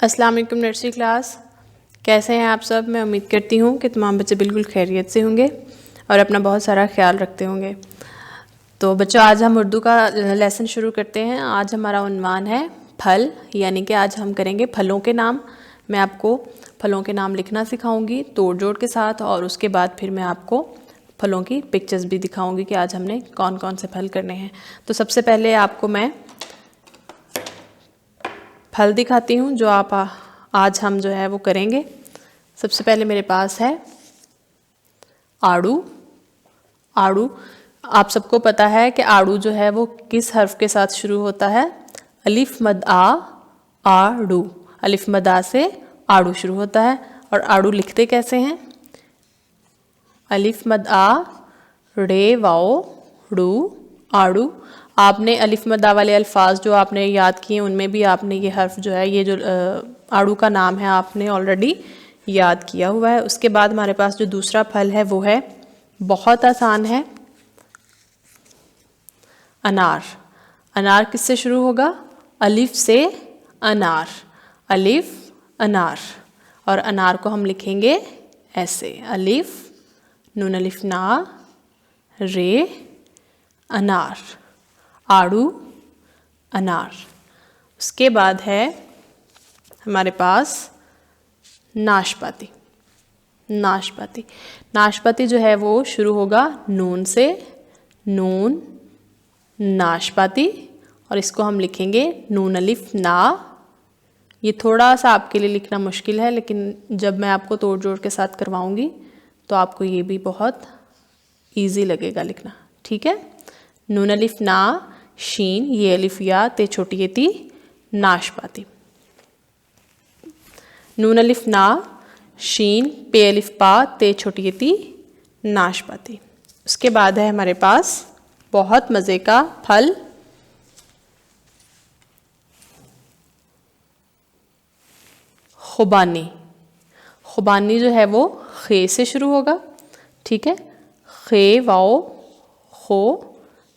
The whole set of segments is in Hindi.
अस्सलाम वालेकुम नर्सरी क्लास, कैसे हैं आप सब। मैं उम्मीद करती हूँ कि तमाम बच्चे बिल्कुल खैरियत से होंगे और अपना बहुत सारा ख्याल रखते होंगे। तो बच्चों, आज हम उर्दू का लेसन शुरू करते हैं। आज हमारा उन्वान है फल, यानी कि आज हम करेंगे फलों के नाम। मैं आपको फलों के नाम लिखना सिखाऊंगी तोड़ जोड़ के साथ, और उसके बाद फिर मैं आपको फलों की पिक्चर्स भी दिखाऊंगी कि आज हमने कौन कौन से फल करने हैं। तो सबसे पहले आपको मैं फल दिखाती हूँ जो आज हम जो है वो करेंगे। सबसे पहले मेरे पास है आड़ू। आड़ू, आप सबको पता है कि आड़ू जो है वो किस हर्फ के साथ शुरू होता है। अलिफ मद आड़ू, अलिफ मद आ से आड़ू शुरू होता है। और आड़ू लिखते कैसे हैं? अलिफ मद आ रे वाओ ड़ू, आड़ू। आपने अलिफ मद्दा वाले अल्फाज जो आपने याद किए उनमें भी आपने ये हर्फ जो है, ये जो आड़ू का नाम है, आपने ऑलरेडी याद किया हुआ है। उसके बाद हमारे पास जो दूसरा फल है वो है, बहुत आसान है, अनार। अनार किससे शुरू होगा? अलिफ से अनार, अलिफ अनार। और अनार को हम लिखेंगे ऐसे, अलिफ नून अलिफ ना रे अनार, आड़ू अनार। उसके बाद है हमारे पास नाशपाती। नाशपाती, नाशपाती जो है वो शुरू होगा नून से, नून नाशपाती। और इसको हम लिखेंगे नून अलिफ ना। ये थोड़ा सा आपके लिए लिखना मुश्किल है, लेकिन जब मैं आपको तोड़ जोड़ के साथ करवाऊंगी तो आपको ये भी बहुत इजी लगेगा लिखना, ठीक है। नून अलिफ ना शीन, ये अलिफ या ते छोटी ये ती, नाशपाती। नून अलिफ ना शीन पे अलिफ पा ते छोटी ये ती, नाशपाती। उसके बाद है हमारे पास बहुत मज़े का फल खुबानी। खुबानी जो है वो खे से शुरू होगा, ठीक है। खे वाओ खो,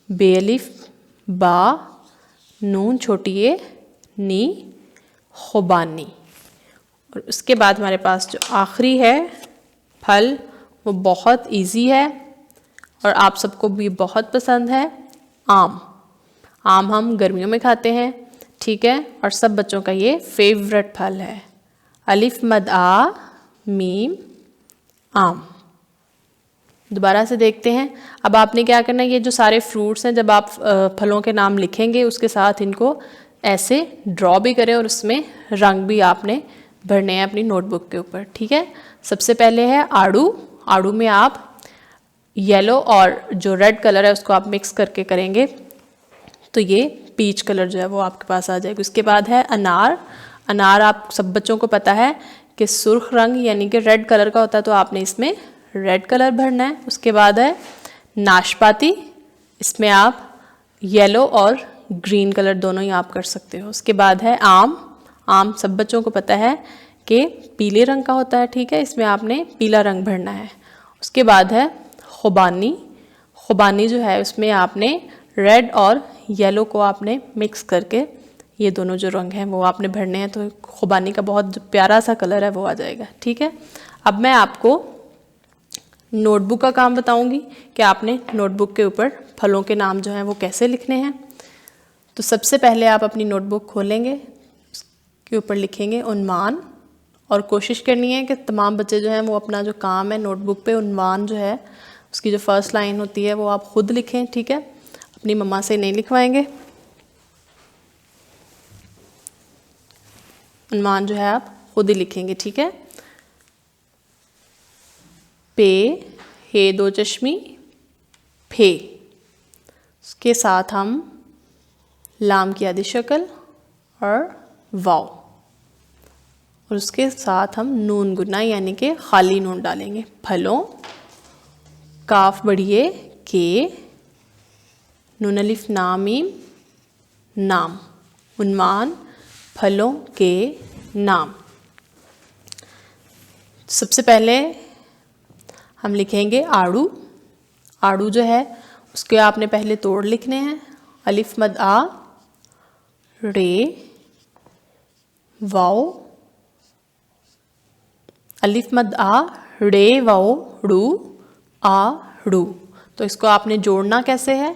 बेअलिफ बा, नून छोटी ए नी, खुबानी। और उसके बाद हमारे पास जो आखिरी है फल वो बहुत इजी है और आप सबको भी बहुत पसंद है, आम। आम हम गर्मियों में खाते हैं, ठीक है, और सब बच्चों का ये फेवरेट फल है। अलिफ मद आ मीम, आम। दोबारा से देखते हैं। अब आपने क्या करना है, ये जो सारे फ्रूट्स हैं, जब आप फलों के नाम लिखेंगे उसके साथ इनको ऐसे ड्रॉ भी करें और उसमें रंग भी आपने भरने हैं अपनी नोटबुक के ऊपर, ठीक है। सबसे पहले है आड़ू। आड़ू में आप येलो और जो रेड कलर है उसको आप मिक्स करके करेंगे तो ये पीच कलर जो है वो आपके पास आ जाएगा। उसके बाद है अनार। अनार आप सब बच्चों को पता है कि सुर्ख रंग यानी कि रेड कलर का होता है, तो आपने इसमें रेड कलर भरना है। उसके बाद है नाशपाती, इसमें आप येलो और ग्रीन कलर दोनों ही आप कर सकते हो। उसके बाद है आम। आम सब बच्चों को पता है कि पीले रंग का होता है, ठीक है, इसमें आपने पीला रंग भरना है। उसके बाद है खुबानी। खुबानी जो है उसमें आपने रेड और येलो को आपने मिक्स करके ये दोनों जो रंग हैं वो आपने भरने हैं, तो खुबानी का बहुत जो प्यारा सा कलर है वो आ जाएगा, ठीक है। अब मैं आपको नोटबुक का काम बताऊंगी कि आपने नोटबुक के ऊपर फलों के नाम जो हैं वो कैसे लिखने हैं। तो सबसे पहले आप अपनी नोटबुक खोलेंगे, उसके ऊपर लिखेंगे उन्वान, और कोशिश करनी है कि तमाम बच्चे जो हैं वो अपना जो काम है नोटबुक पे उन्वान जो है उसकी जो फर्स्ट लाइन होती है वो आप खुद लिखें, ठीक है, अपनी मम्मा से नहीं लिखवाएंगे। उन्वान जो है आप खुद ही लिखेंगे, ठीक है। पे हे दो चश्मी फे, उसके साथ हम लाम की आधी शक्ल और वाव, और उसके साथ हम नून गुना यानी कि खाली नून डालेंगे। फलों, काफ बढ़िए के, नून अलिफ नामीम नाम, उन्वान फलों के नाम। सबसे पहले हम लिखेंगे आड़ू। आड़ू जो है उसके आपने पहले तोड़ लिखने हैं। अलिफ मद आ रे वाओ अलिफ मद आ, रे वाओ ड़ू, आ ड़ू। तो इसको आपने जोड़ना कैसे है?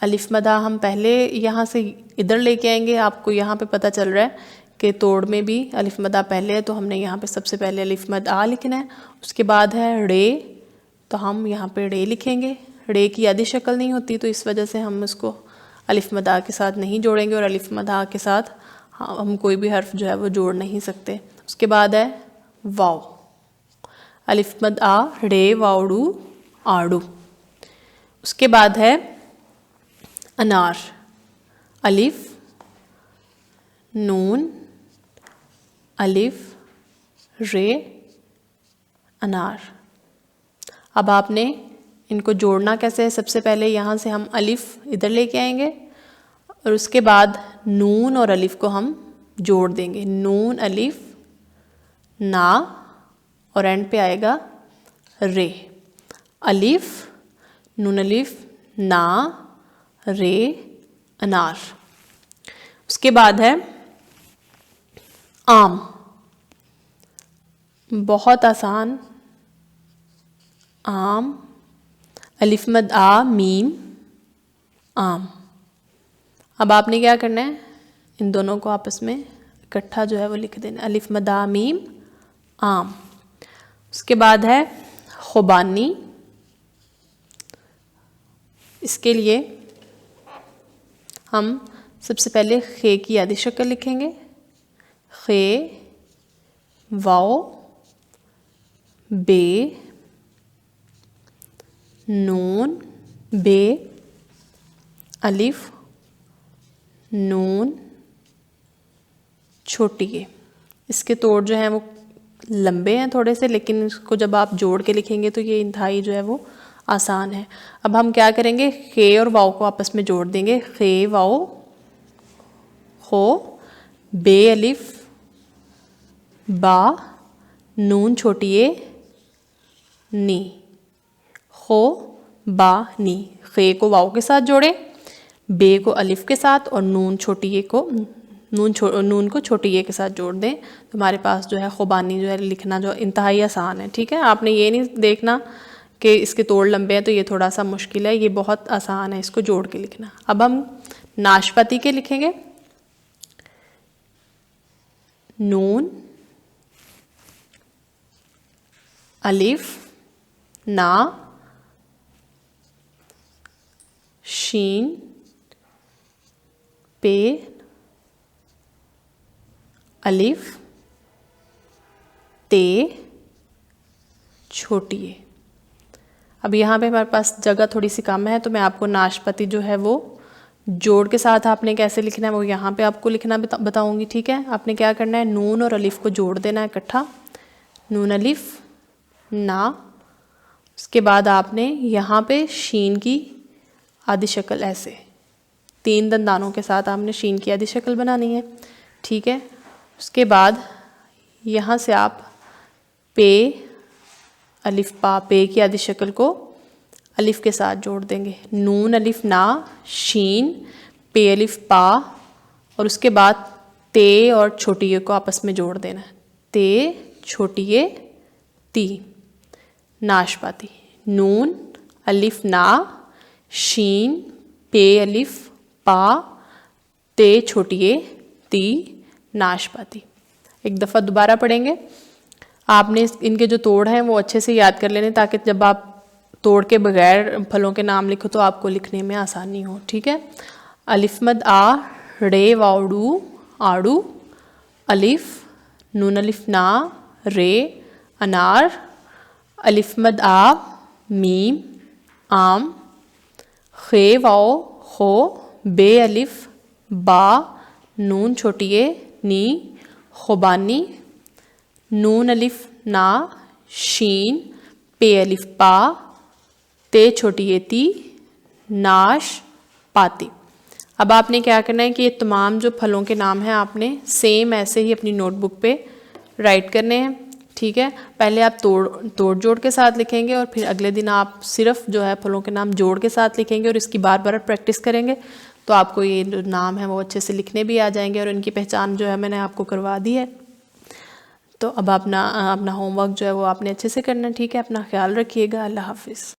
अलिफ मद आ हम पहले यहाँ से इधर लेके आएंगे। आपको यहाँ पे पता चल रहा है कि तोड़ में भी अलिफ मद आ पहले है, तो हमने यहाँ पे सबसे पहले अलिफ मद आ लिखना है। उसके बाद है रे, तो हम यहाँ पे रे लिखेंगे। रे की आधी शक्ल नहीं होती, तो इस वजह से हम इसको अलिफ मद आ के साथ नहीं जोड़ेंगे, और अलिफ मद आ के साथ हम कोई भी हर्फ जो है वो जोड़ नहीं सकते। उसके बाद है वाव, अलिफ मद आ, रे वाउडू, आड़ू। उसके बाद है अनार, अलिफ नून अलिफ रे, अनार। अब आपने इनको जोड़ना कैसे है? सबसे पहले यहाँ से हम अलिफ इधर लेके आएंगे, और उसके बाद नून और अलिफ को हम जोड़ देंगे। नून अलिफ ना, और एंड पे आएगा रे। अलिफ नून अलिफ ना रे, अनार। उसके बाद है आम, बहुत आसान, आम, अलिफ मद आ, मीम, आम। अब आपने क्या करना है? इन दोनों को आपस में इकट्ठा जो है वो लिख देना, अलिफ मद आ, मीम, आम। उसके बाद है खुबानी। इसके लिए हम सबसे पहले खे की आधी शक्ल लिखेंगे। खे वाओ बे, नून बे, अलिफ नून छोटी ए। इसके तोड़ जो हैं वो लंबे हैं थोड़े से, लेकिन इसको जब आप जोड़ के लिखेंगे तो ये इंतहाई जो है वो आसान है। अब हम क्या करेंगे? खे और वाओ को आपस में जोड़ देंगे। खे वाओ हो, बे अलिफ बा, नून छोटी ए, नी, हो बा नी। खे को वाओ के साथ जोड़े, बे को अलिफ के साथ, और नून छोटी ए को नून को छोटी ए के साथ जोड़ दें, तो हमारे पास जो है खुबानी जो है लिखना जो इंतहाई आसान है। ठीक है, आपने ये नहीं देखना कि इसके तोड़ लंबे हैं तो ये थोड़ा सा मुश्किल है, ये बहुत आसान है इसको जोड़ के लिखना। अब हम नाशपाती के लिखेंगे। नून अलिफ ना, शीन पे, अलिफ ते, छोटी ए। अब यहाँ पे हमारे पास जगह थोड़ी सी कम है, तो मैं आपको नाशपाती जो है वो जोड़ के साथ आपने कैसे लिखना है वो यहाँ पे आपको लिखना बताऊँगी। ठीक है, आपने क्या करना है? नून और अलिफ को जोड़ देना है इकट्ठा। नून अलिफ ना, उसके बाद आपने यहाँ पे शीन की आधी शक्ल ऐसे 3 दंदानों के साथ आपने शीन की आधी शक्ल बनानी है। ठीक है, उसके बाद यहाँ से आप पे अलिफ पा, पे की आधी शक्ल को अलिफ के साथ जोड़ देंगे। नून अलिफ ना, शीन पे अलिफ पा, और उसके बाद ते और छोटी ए को आपस में जोड़ देना है। ते छोटी ए ती, नाशपाती। नून अलिफ ना, शीन पे अलिफ पा, ते छोटी ए ती, नाशपाती। एक दफ़ा दोबारा पढ़ेंगे। आपने इनके जो तोड़ हैं वो अच्छे से याद कर लेने, ताकि जब आप तोड़ के बगैर फलों के नाम लिखो तो आपको लिखने में आसानी हो। ठीक है, अलिफ मद आ, रे वाउडू, आड़ू, अलिफ नून अलिफ ना, रे, अनार, अलिफ मद आ, मीम, आम, खे वाओ हो, बे अलिफ बा, नून छोटी ए, नी, खुबानी। नून अलिफ ना, शीन पे अलिफ पा, ते छोटी ए ती, नाश पाती। अब आपने क्या करना है कि ये तमाम जो फलों के नाम हैं आपने सेम ऐसे ही अपनी नोटबुक पे राइट करने हैं। ठीक है, पहले आप तोड़ जोड़ के साथ लिखेंगे, और फिर अगले दिन आप सिर्फ जो है फलों के नाम जोड़ के साथ लिखेंगे, और इसकी बार बार प्रैक्टिस करेंगे, तो आपको ये जो नाम है वो अच्छे से लिखने भी आ जाएंगे, और इनकी पहचान जो है मैंने आपको करवा दी है। तो अब अपना होमवर्क जो है वो आपने अच्छे से करना है, ठीक है। अपना ख्याल रखिएगा। अल्लाह हाफिज़।